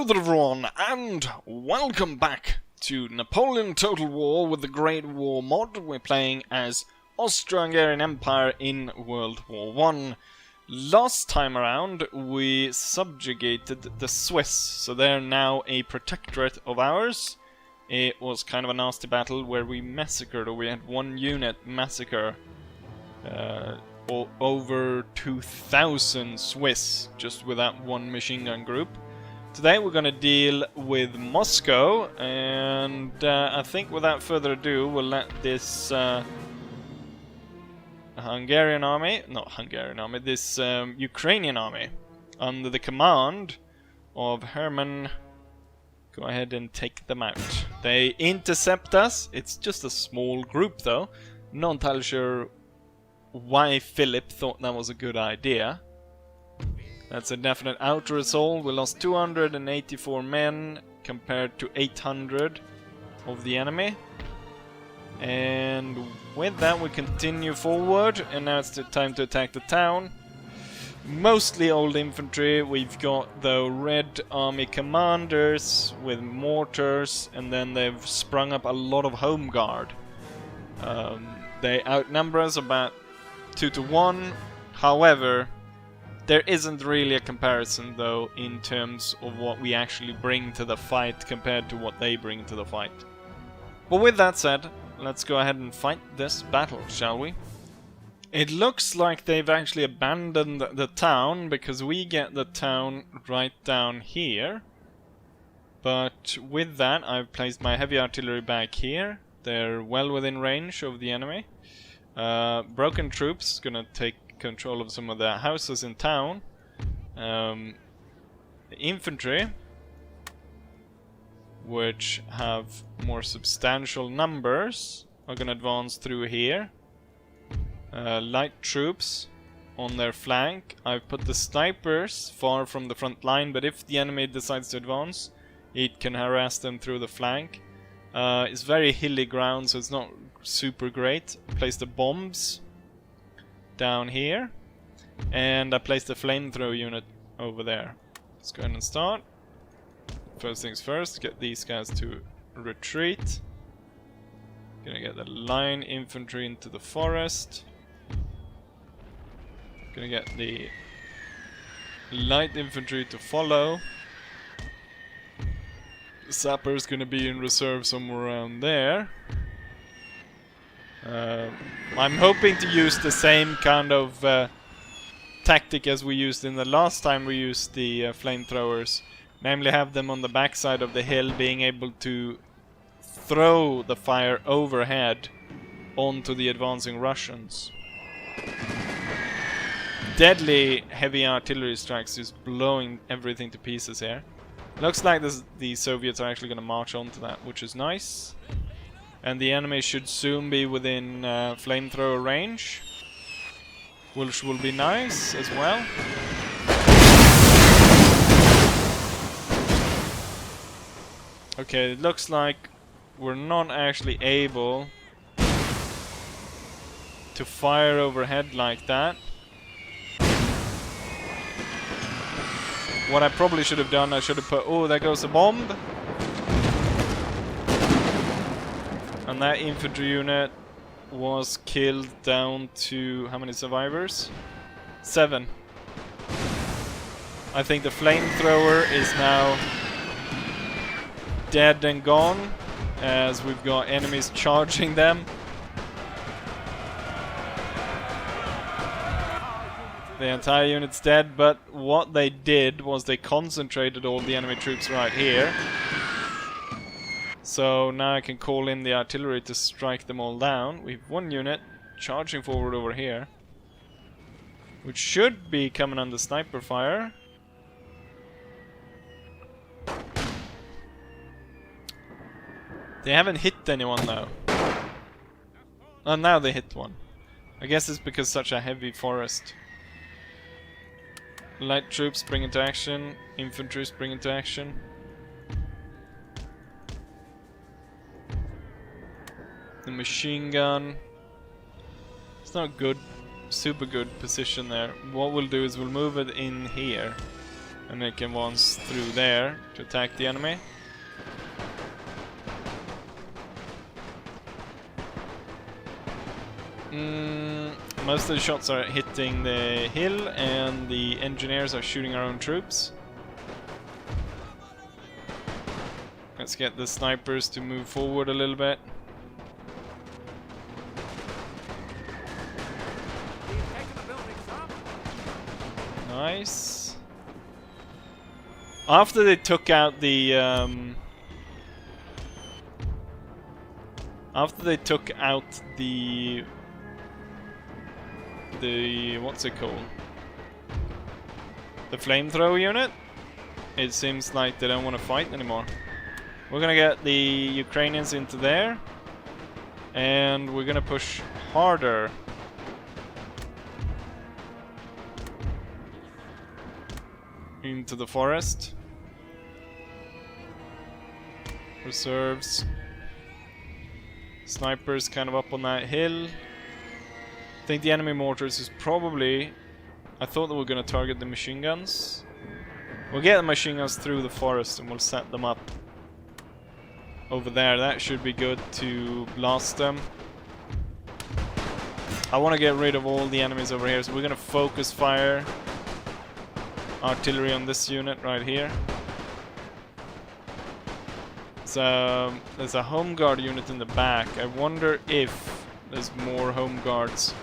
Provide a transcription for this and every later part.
there everyone, and welcome back to Napoleon Total War with the Great War mod. We're playing as Austro-Hungarian Empire in World War I. Last time around we subjugated the Swiss, so they're now a protectorate of ours. It was kind of a nasty battle where we massacred, or we had one unit massacre over 2,000 Swiss just with that one machine gun group. Today we're going to deal with Moscow, and I think without further ado we'll let this Hungarian army, not Hungarian army, this Ukrainian army under the command of Herman go ahead and take them out. They intercept us. It's just a small group though. Not entirely sure why Philip thought that was a good idea. That's a definite outer assault. We lost 284 men compared to 800 of the enemy. And with that we continue forward, and now it's the time to attack the town. Mostly old infantry. We've got the Red Army commanders with mortars, and then they've sprung up a lot of home guard. They outnumber us about 2 to 1. However, there isn't really a comparison though in terms of what we actually bring to the fight compared to what they bring to the fight. But with that said, let's go ahead and fight this battle, shall we? It looks like they've actually abandoned the town, because we get the town right down here. But with that, I've placed my heavy artillery back here. They're well within range of the enemy. Broken troops gonna take control of some of the houses in town. The infantry, which have more substantial numbers, are gonna advance through here. Light troops on their flank. I've put the snipers far from the front line, but if the enemy decides to advance, it can harass them through the flank. It's very hilly ground, so it's not super great. Place the bombs down here, and I placed the flamethrower unit over there. Let's go ahead and start. First things first, get these guys to retreat. Gonna get the line infantry into the forest. Gonna get the light infantry to follow. The sapper's gonna be in reserve somewhere around there. I'm hoping to use the same kind of tactic as we used in the last time we used the flamethrowers. Namely have them on the backside of the hill, being able to throw the fire overhead onto the advancing Russians. Deadly heavy artillery strikes is blowing everything to pieces here. Looks like the Soviets are actually going to march onto that, which is nice. And the enemy should soon be within flamethrower range, which will be nice as well. Okay, it looks like we're not actually able to fire overhead like that. What I probably should have done, I should have put... Oh, there goes a bomb! And that infantry unit was killed down to... how many survivors? 7. I think the flamethrower is now dead and gone, as we've got enemies charging them. The entire unit's dead, but what they did was they concentrated all the enemy troops right here. So now I can call in the artillery to strike them all down. We've one unit charging forward over here, which should be coming under sniper fire. They haven't hit anyone though. Oh, now they hit one. I guess it's because such a heavy forest. Light troops spring into action. Infantry spring into action. The machine gun. It's not good, super good position there. What we'll do is we'll move it in here. And they can once through there to attack the enemy. Most of the shots are hitting the hill, and the engineers are shooting our own troops. Let's get the snipers to move forward a little bit. Nice. After they took out the what's it called? The flamethrower unit, it seems like they don't want to fight anymore. We're gonna get the Ukrainians into there, and we're gonna push harder. Into the forest. Reserves. Snipers kind of up on that hill. I think the enemy mortars is probably... I thought they were going to target the machine guns. We'll get the machine guns through the forest and we'll set them up over there. That should be good to blast them. I want to get rid of all the enemies over here, so we're going to focus fire artillery on this unit right here. So there's a home guard unit in the back. I wonder if there's more home guards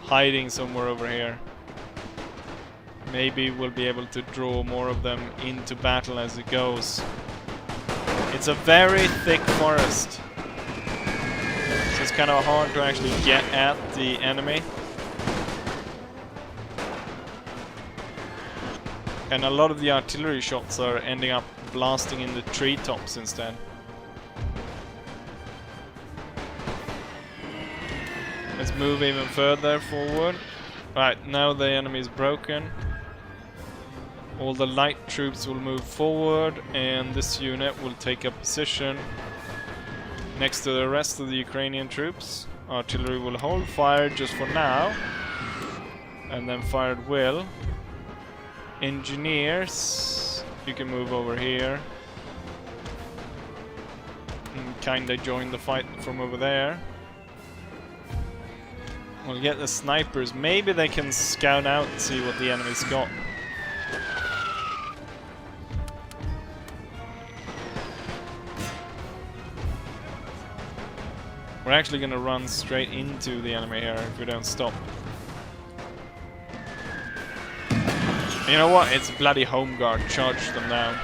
hiding somewhere over here. Maybe we'll be able to draw more of them into battle as it goes. It's a very thick forest, so it's kind of hard to actually get at the enemy. And a lot of the artillery shots are ending up blasting in the treetops instead. Let's move even further forward. Right, now the enemy is broken. All the light troops will move forward, and this unit will take a position next to the rest of the Ukrainian troops. Artillery will hold fire just for now, and then fire at will. Engineers, you can move over here and kinda join the fight from over there. We'll get the snipers. Maybe they can scout out and see what the enemy's got. We're actually gonna run straight into the enemy here if we don't stop. You know what? It's bloody home guard. Charge them down.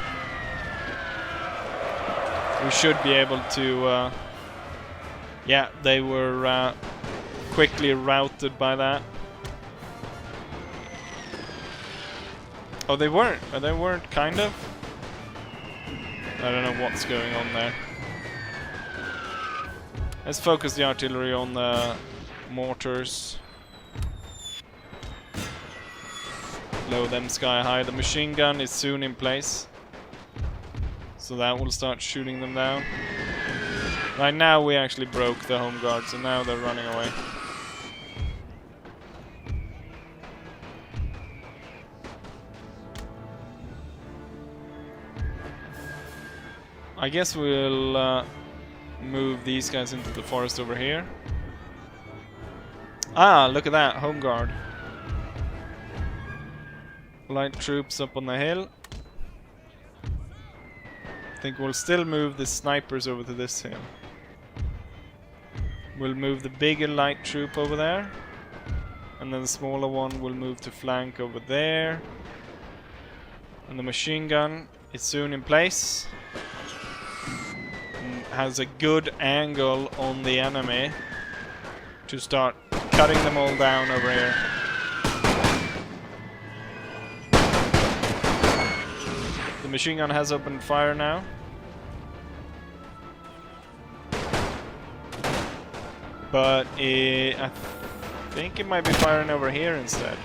We should be able to... yeah, they were quickly routed by that. Oh, they weren't. They weren't, kind of. I don't know what's going on there. Let's focus the artillery on the mortars. Blow them sky high. The machine gun is soon in place, so that will start shooting them down. Right now we actually broke the home guards, and now they're running away. I guess we'll move these guys into the forest over here. Ah, look at that, home guard. Light troops up on the hill. I think we'll still move the snipers over to this hill. We'll move the bigger light troop over there, and then the smaller one will move to flank over there. And the machine gun is soon in place. And has a good angle on the enemy to start cutting them all down over here. The machine gun has opened fire now. But I think it might be firing over here instead.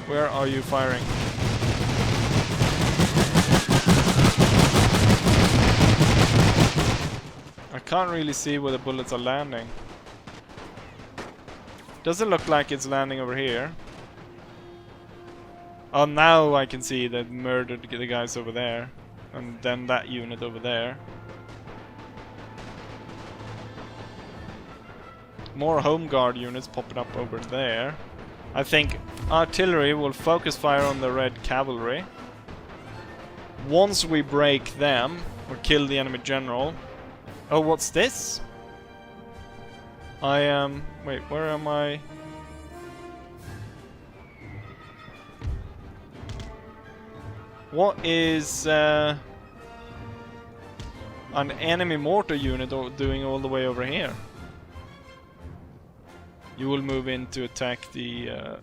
Where are you firing? I can't really see where the bullets are landing. Doesn't look like it's landing over here. Oh, now I can see that murdered the guys over there. And then that unit over there. More home guard units popping up over there. I think artillery will focus fire on the red cavalry. Once we break them, or kill the enemy general. Oh, what's this? I am... wait, where am I? What is an enemy mortar unit doing all the way over here? You will move in to attack the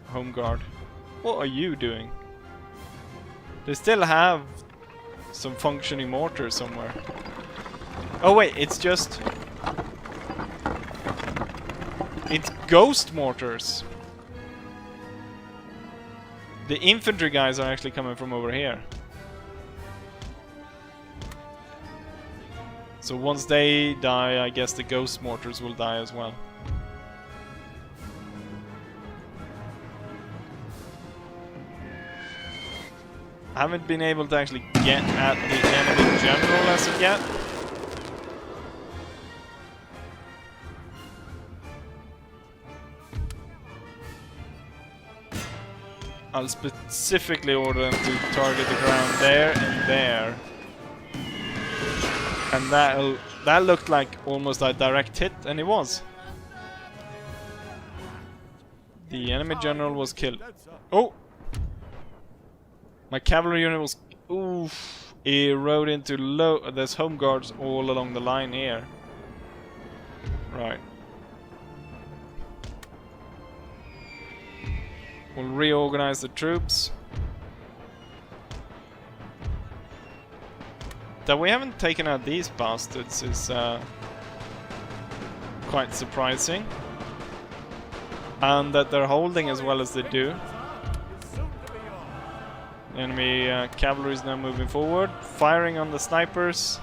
home guard. What are you doing? They still have some functioning mortars somewhere. Oh wait, it's just... it's ghost mortars. The infantry guys are actually coming from over here. So once they die, I guess the ghost mortars will die as well. I haven't been able to actually get at the enemy general as of yet. I'll specifically order them to target the ground there and there. And that looked like almost a direct hit, and it was. The enemy general was killed. Oh! My cavalry unit was... oof! It rode into low... there's home guards all along the line here. Right. We'll reorganize the troops. That we haven't taken out these bastards is quite surprising. And that they're holding as well as they do. Enemy cavalry is now moving forward, firing on the snipers.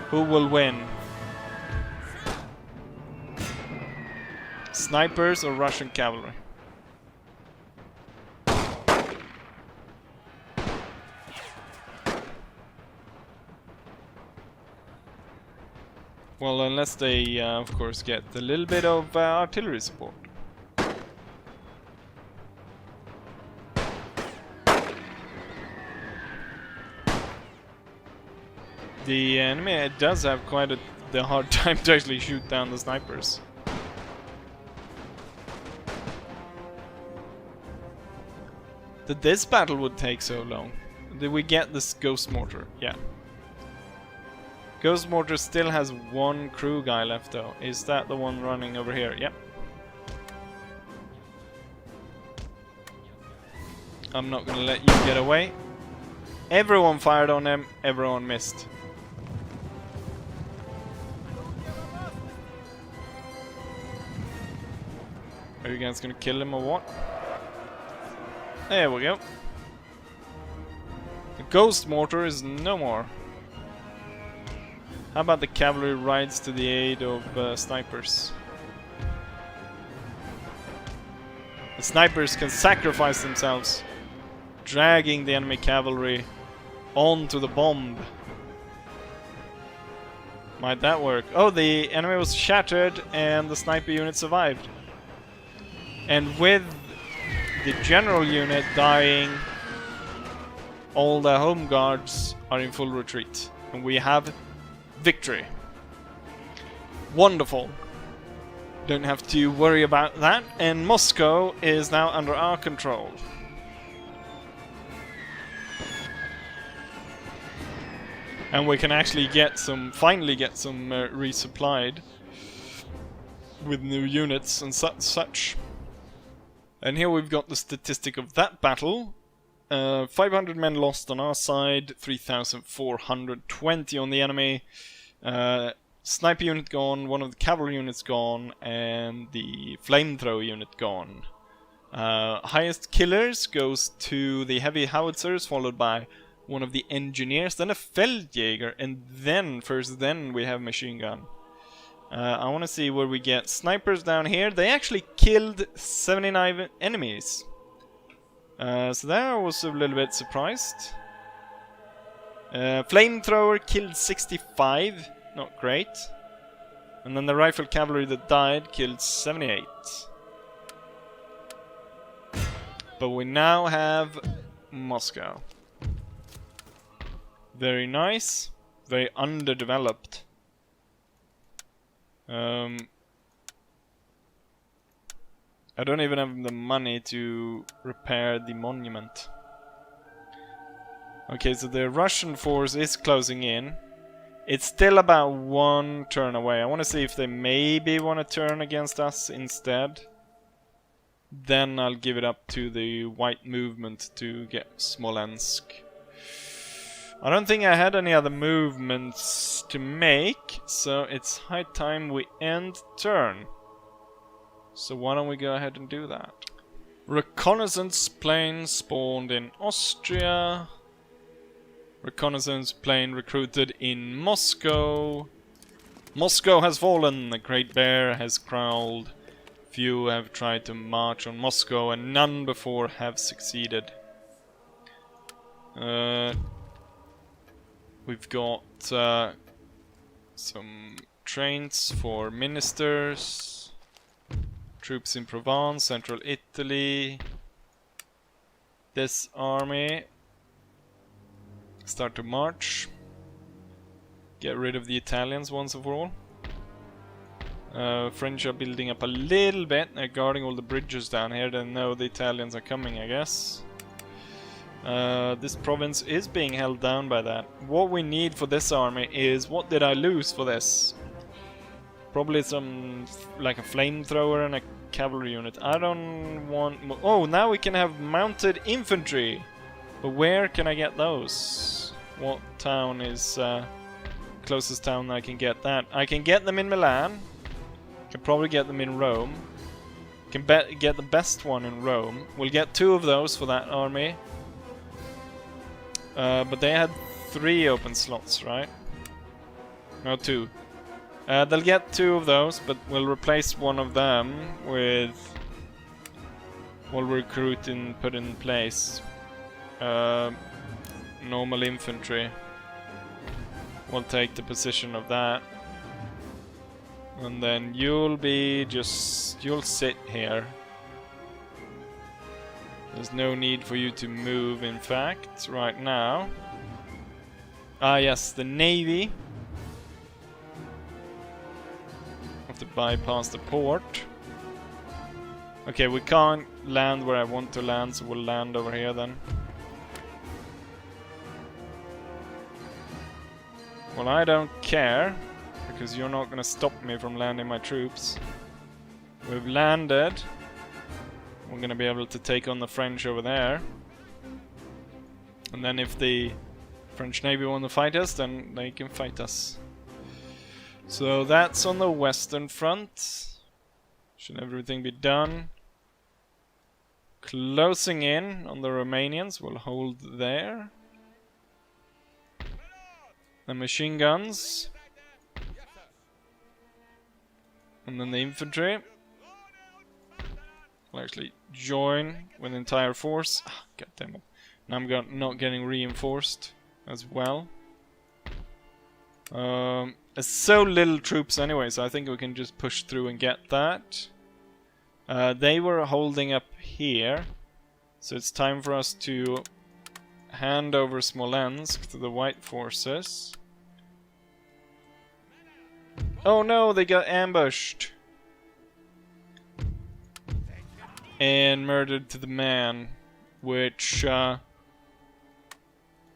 Who will win? Snipers or Russian cavalry? Well, unless they, of course, get a little bit of artillery support. The enemy does have quite the hard time to actually shoot down the snipers. That this battle would take so long. Did we get this ghost mortar? Yeah. Ghost mortar still has one crew guy left though. Is that the one running over here? Yep. I'm not gonna let you get away. Everyone fired on him, everyone missed. Are you guys gonna kill him or what? There we go. The ghost mortar is no more. How about the cavalry rides to the aid of snipers? The snipers can sacrifice themselves, dragging the enemy cavalry onto the bomb. Might that work? Oh, the enemy was shattered and the sniper unit survived. And with the general unit dying, all the home guards are in full retreat. And we have victory. Wonderful. Don't have to worry about that. And Moscow is now under our control. And we can actually get some, finally get some resupplied with new units and such. And here we've got the statistic of that battle. 500 men lost on our side, 3,420 on the enemy. Sniper unit gone, one of the cavalry units gone, and the flamethrower unit gone. Highest killers goes to the heavy howitzers, followed by one of the engineers, then a Feldjäger, and then, first then, we have machine gun. I want to see where we get snipers down here. They actually killed 79 enemies. So there I was a little bit surprised. Flamethrower killed 65, not great. And then the rifle cavalry that died killed 78. But we now have Moscow. Very nice. Very underdeveloped. I don't even have the money to repair the monument. Okay, so the Russian force is closing in. It's still about 1 turn away. I want to see if they maybe want to turn against us instead. Then I'll give it up to the white movement to get Smolensk. I don't think I had any other movements to make, so it's high time we end turn. So why don't we go ahead and do that? Reconnaissance plane spawned in Austria. Reconnaissance plane recruited in Moscow. Moscow has fallen. The Great Bear has crawled. Few have tried to march on Moscow and none before have succeeded. We've got some trains for ministers. Troops in Provence, Central Italy. This army start to march. Get rid of the Italians once and for all. French are building up a little bit. They're guarding all the bridges down here. They know the Italians are coming, I guess. This province is being held down by that. What we need for this army is... What did I lose for this? Probably some... like a flamethrower and a cavalry unit. I don't want... Oh, now we can have mounted infantry! But where can I get those? What town is closest town I can get that? I can get them in Milan. Can probably get them in Rome. Can get the best one in Rome. We'll get 2 of those for that army. But they had 3 open slots, right? No, 2. They'll get 2 of those, but we'll replace one of them with... We'll recruit and put in place. Normal infantry. We'll take the position of that. And then you'll be just... You'll sit here. There's no need for you to move, in fact, right now. Ah, yes, the Navy. Have to bypass the port. Okay, we can't land where I want to land, so we'll land over here then. Well, I don't care, because you're not going to stop me from landing my troops. We've landed. We're going to be able to take on the French over there. And then if the French Navy want to fight us, then they can fight us. So that's on the western front. Should everything be done? Closing in on the Romanians. We'll hold there. The machine guns. And then the infantry. I'll actually join with the entire force. Ah, God damn it. Now I'm not getting reinforced as well. There's so little troops anyway, so I think we can just push through and get that. They were holding up here. So it's time for us to hand over Smolensk to the white forces. Oh no, they got ambushed. And murdered to the man, which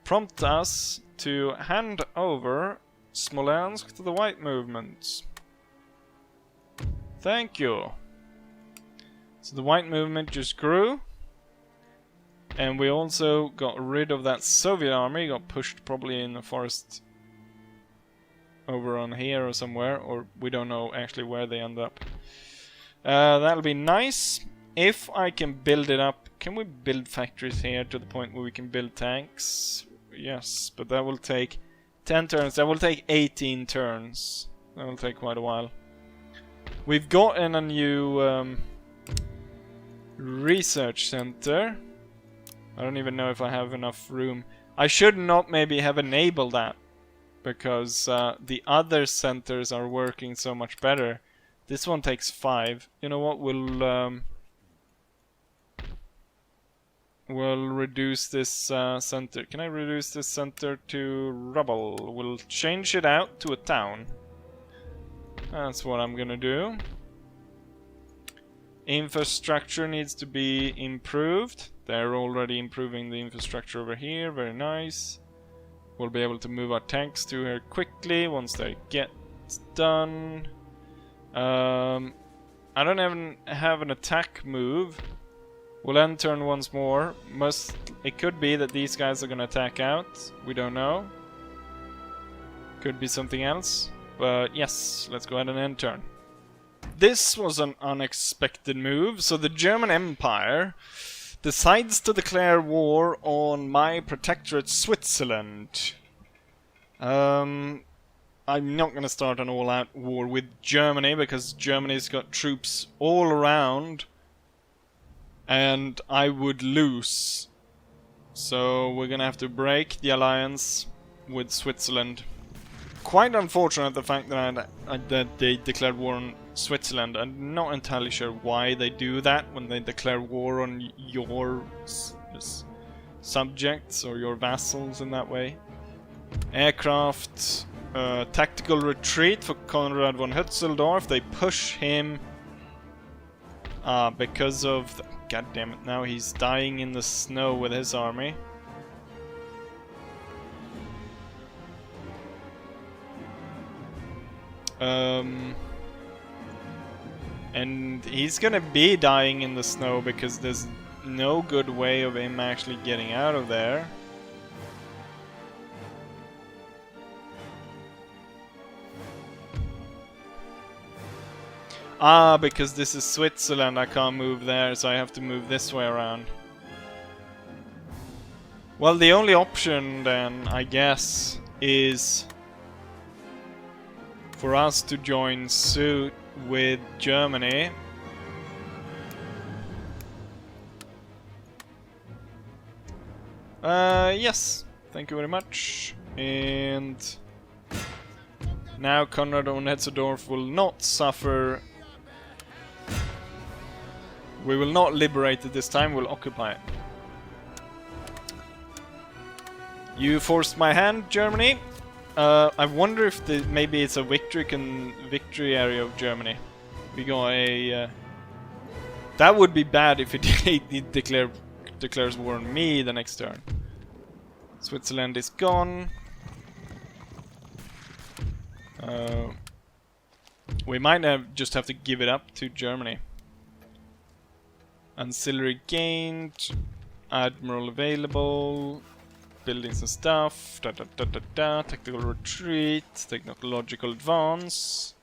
prompted us to hand over Smolensk to the white movement. Thank you. So the white movement just grew. And we also got rid of that Soviet army, got pushed probably in the forest over on here or somewhere, or we don't know actually where they end up. That'll be nice. If I can build it up, can we build factories here to the point where we can build tanks? Yes, but that will take 10 turns. That will take 18 turns. That will take quite a while. We've gotten a new research center. I don't even know if I have enough room. I should not maybe have enabled that, because the other centers are working so much better. This one takes 5. You know what? We'll reduce this center. Can I reduce this center to rubble? We'll change it out to a town. That's what I'm gonna do. Infrastructure needs to be improved. They're already improving the infrastructure over here. Very nice. We'll be able to move our tanks to here quickly once they get done. I don't even have an attack move. We'll end turn once more. It could be that these guys are gonna attack out. We don't know. Could be something else. But yes, let's go ahead and end turn. This was an unexpected move. So the German Empire decides to declare war on my protectorate Switzerland. I'm not gonna start an all-out war with Germany because Germany's got troops all around. And I would lose. So we're gonna have to break the alliance with Switzerland. Quite unfortunate the fact that they declared war on Switzerland. I'm not entirely sure why they do that when they declare war on your subjects or your vassals in that way. Aircraft, tactical retreat for Konrad von Hützeldorf. They push him because of... God damn it, now he's dying in the snow with his army. And he's gonna be dying in the snow because there's no good way of him actually getting out of there. Ah, because this is Switzerland, I can't move there, so I have to move this way around. Well, the only option then, I guess, is for us to join suit with Germany. Yes, thank you very much. And now Konrad von Hetzendorf will not suffer. We will not liberate it this time, we'll occupy it. You forced my hand, Germany. I wonder if maybe it's a victory area of Germany. We got a... that would be bad if it declares war on me the next turn. Switzerland is gone. We might just have to give it up to Germany. Ancillary gained. Admiral available. Buildings and stuff. Tactical retreat. Technological advance.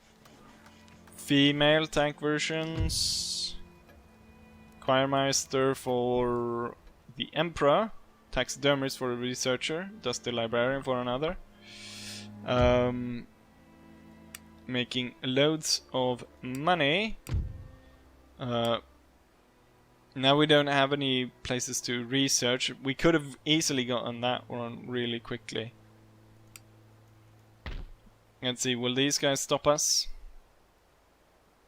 Female tank versions. Choirmeister for the Emperor. Taxidermist for a researcher. Dusty Librarian for another. Making loads of money. Now we don't have any places to research. We could have easily gotten that one really quickly. Let's see, will these guys stop us?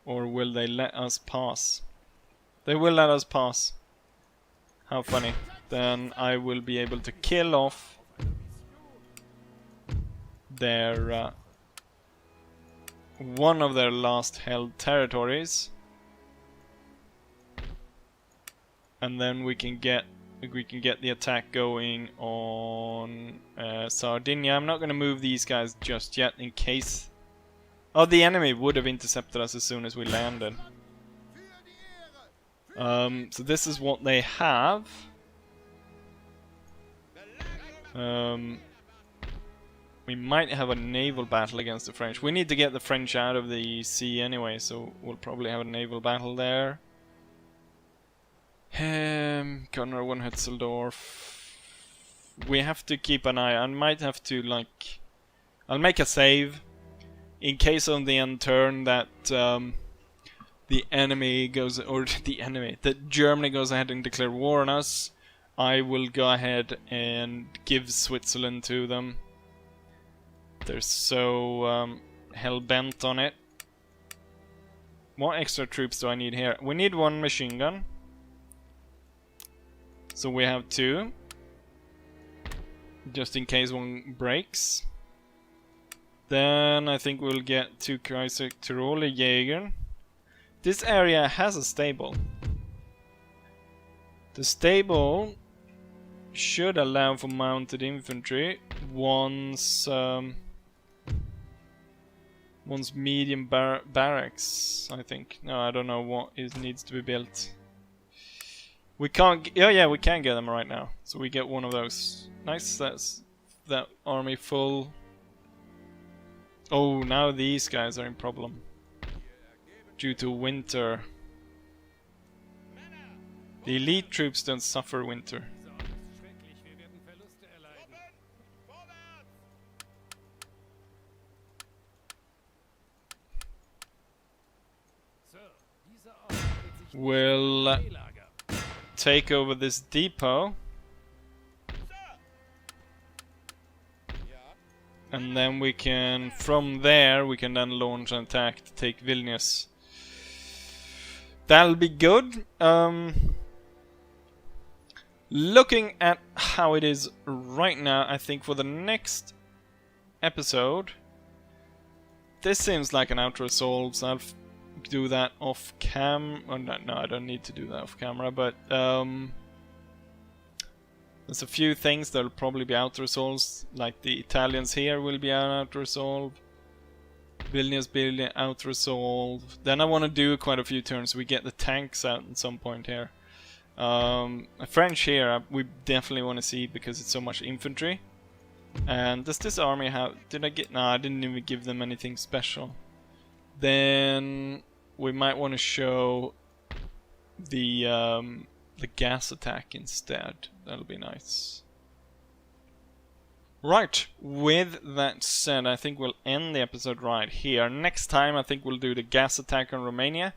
Or will they let us pass? They will let us pass. How funny. Then I will be able to kill off their one of their last held territories. And then we can get the attack going on Sardinia. I'm not going to move these guys just yet in case... Oh, the enemy would have intercepted us as soon as we landed. So this is what they have. We might have a naval battle against the French. We need to get the French out of the sea anyway, so we'll probably have a naval battle there. Konrad von Hetzeldorf. We have to keep an eye. I might have to, like... I'll make a save. In case on the end turn that the enemy goes... Or the enemy. That Germany goes ahead and declare war on us. I will go ahead and give Switzerland to them. They're so hell-bent on it. What extra troops do I need here? We need 1 machine gun. So we have 2. Just in case one breaks. Then I think we'll get 2 Kaiser Tiroler Jäger. This area has a stable. The stable should allow for mounted infantry once medium barracks, I think. No, I don't know what needs to be built. We can't. Yeah, we can get them right now. So we get 1 of those. Nice. That's that army full. Oh, now these guys are in problem due to winter. The elite troops don't suffer winter. We'll take over this depot. And then we can, from there, we can then launch an attack to take Vilnius. That'll be good. Looking at how it is right now, I think for the next episode, this seems like an auto-resolve, so I'll do that off cam. Oh, no, I don't need to do that off camera, but there's a few things that'll probably be auto-resolves, like the Italians here will be an auto-resolve. Vilnius building auto-resolve. Then I want to do quite a few turns. We get the tanks out at some point here. French here, we definitely want to see because it's so much infantry. And does this army have... Did I get... No, I didn't even give them anything special. Then we might want to show the gas attack instead. That'll be nice. Right, with that said, I think we'll end the episode right here. Next time I think we'll do the gas attack on Romania.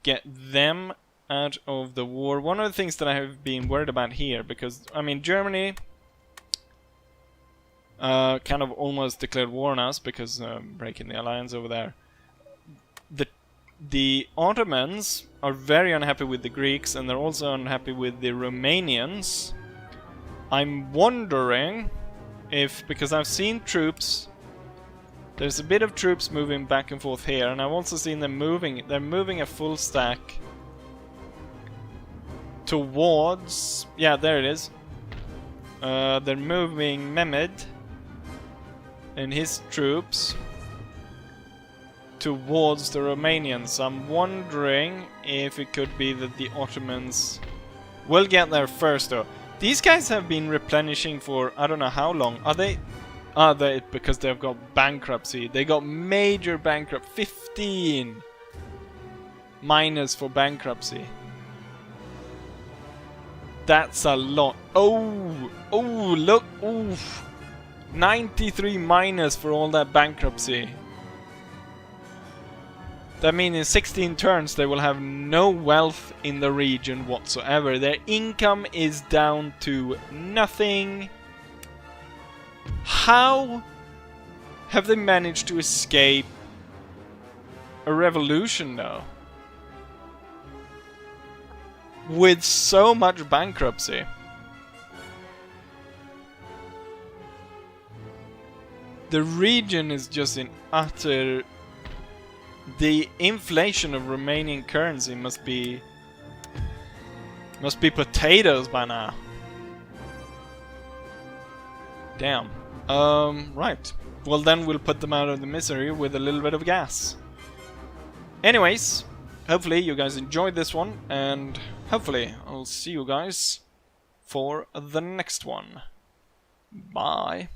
Get them out of the war. One of the things that I have been worried about here, because, I mean, Germany kind of almost declared war on us because breaking the alliance over there. The Ottomans are very unhappy with the Greeks, and they're also unhappy with the Romanians. I'm wondering if, because I've seen troops, there's a bit of troops moving back and forth here, and I've also seen them moving, they're moving a full stack towards, yeah, there it is. They're moving Mehmed and his troops towards the Romanians. I'm wondering if it could be that the Ottomans will get there first, though. These guys have been replenishing for I don't know how long. Are they because they've got bankruptcy. They got major bankrupt 15 minus for bankruptcy. That's a lot. Oh, look. Oof. 93 minus for all that bankruptcy. That means in 16 turns they will have no wealth in the region whatsoever. Their income is down to nothing. How have they managed to escape a revolution though? With so much bankruptcy. The region is just in utter... The inflation of Romanian currency must be potatoes by now. Damn. Right. Well then we'll put them out of the misery with a little bit of gas. Anyways, hopefully you guys enjoyed this one, and hopefully I'll see you guys for the next one. Bye.